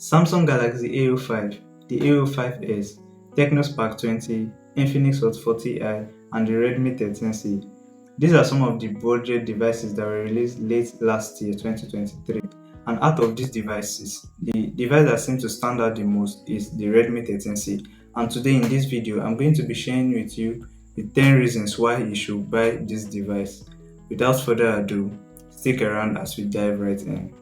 Samsung Galaxy A05, the A05s, Tecno Spark 20, Infinix Hot 40i, and the Redmi 13C. These are some of the budget devices that were released late last year, 2023. And out of these devices, the device that seems to stand out the most is the Redmi 13C. And today in this video, I'm going to be sharing with you the 10 reasons why you should buy this device. Without further ado, stick around as we dive right in.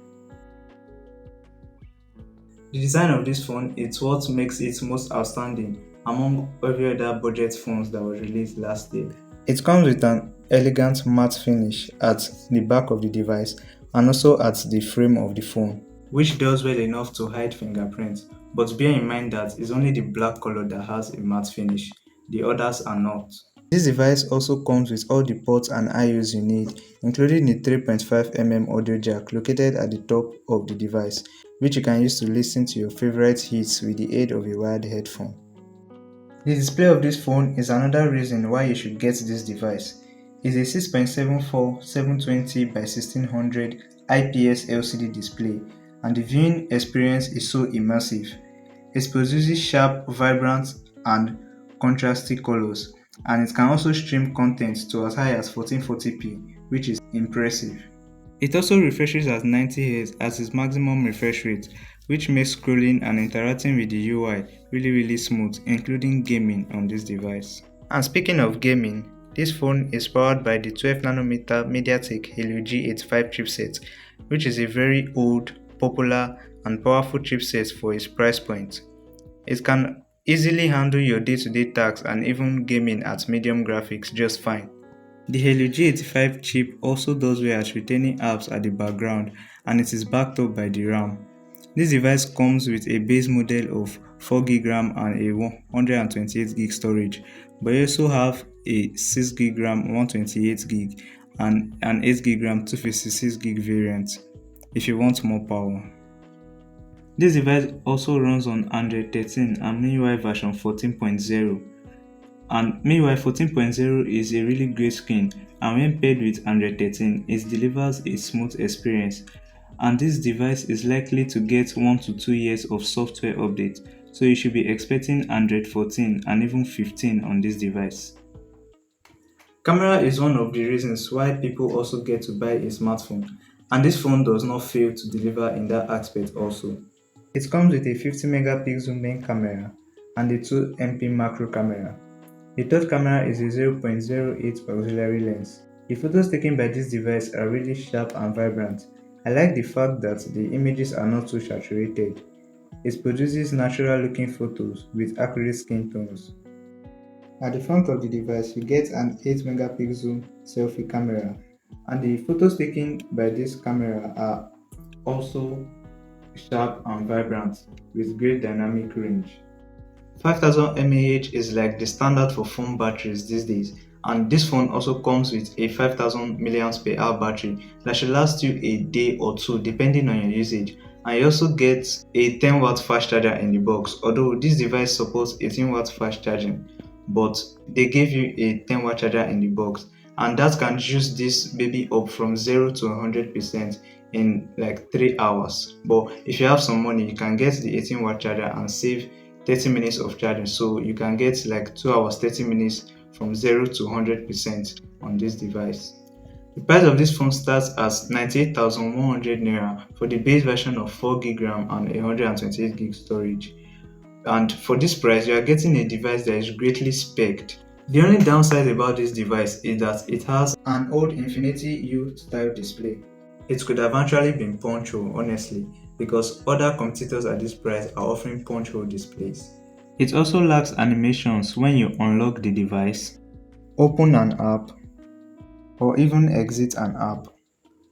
The design of this phone is what makes it most outstanding among every other budget phones that was released last year. It comes with an elegant matte finish at the back of the device and also at the frame of the phone, which does well enough to hide fingerprints. But bear in mind that it's only the black color that has a matte finish, the others are not. This device also comes with all the ports and IOs you need, including the 3.5mm audio jack located at the top of the device, which you can use to listen to your favorite hits with the aid of a wired headphone. The display of this phone is another reason why you should get this device. It's a 6.74 720 by 1600 IPS LCD display, and the viewing experience is so immersive. It produces sharp, vibrant, and contrasty colors, and it can also stream content to as high as 1440p, which is impressive. It also refreshes at 90Hz as its maximum refresh rate, which makes scrolling and interacting with the UI really smooth, including gaming on this device. And speaking of gaming, this phone is powered by the 12nm MediaTek Helio G85 chipset, which is a very old, popular, and powerful chipset for its price point. It can easily handle your day-to-day tasks and even gaming at medium graphics just fine. The Helio G85 chip also does well at retaining apps at the background, and it is backed up by the RAM. This device comes with a base model of 4GB RAM and a 128GB storage, but you also have a 6GB RAM 128GB and an 8GB RAM 256GB variant if you want more power. This device also runs on Android 13 and MIUI version 14.0. And MIUI 14.0 is a really great screen, and when paired with Android 13, it delivers a smooth experience. And this device is likely to get 1 to 2 years of software update, so you should be expecting Android 14 and even 15 on this device. Camera is one of the reasons why people also get to buy a smartphone, and this phone does not fail to deliver in that aspect also. It comes with a 50MP main camera and a 2MP macro camera. The third camera is a 0.08 auxiliary lens. The photos taken by this device are really sharp and vibrant. I like the fact that the images are not too saturated. It produces natural looking photos with accurate skin tones. At the front of the device, you get an 8MP selfie camera, and the photos taken by this camera are also sharp and vibrant with great dynamic range. 5000 mAh is like the standard for phone batteries these days, and this phone also comes with a 5000 mAh battery that should last you a day or two depending on your usage, and you also get a 10W fast charger in the box, although this device supports 18W fast charging, but they gave you a 10W charger in the box, and that can juice this baby up from 0 to 100% in like 3 hours. But if you have some money, you can get the 18W charger and save 30 minutes of charging, so you can get like 2 hours 30 minutes from 0 to 100% on this device. The price of this phone starts at 98,100 naira for the base version of 4GB RAM and 128GB storage, and for this price you are getting a device that is greatly spec'd. The only downside about this device is that it has an old Infinity U style display. It could have actually been punch hole, honestly, because other competitors at this price are offering punch hole displays. It also lacks animations when you unlock the device, open an app, or even exit an app.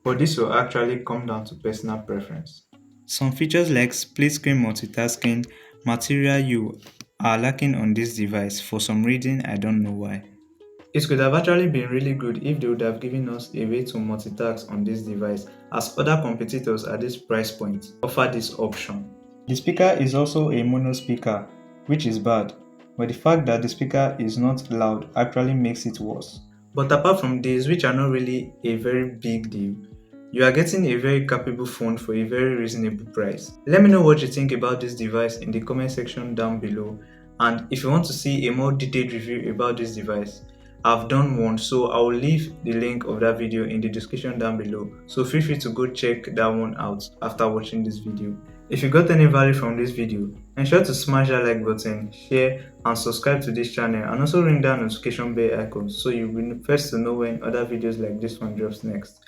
But this will actually come down to personal preference. Some features like split screen multitasking, Material U are lacking on this device for some reason I don't know why. It could have actually been really good if they would have given us a way to multitask on this device, as other competitors at this price point offer this option. The speaker is also a mono speaker, which is bad, but the fact that the speaker is not loud actually makes it worse. But apart from these, which are not really a very big deal, You are getting a very capable phone for a very reasonable price. Let me know what you think about this device in the comment section down below, and if you want to see a more detailed review about this device, I've done one, so I'll leave the link of that video in the description down below, so feel free to go check that one out after watching this video. If you got any value from this video, ensure to smash that like button, share and subscribe to this channel, and also ring that notification bell icon so you'll be the first to know when other videos like this one drops next.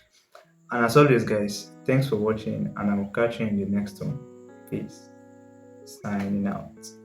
And as always, guys, thanks for watching, and I will catch you in the next one. Peace. Signing out.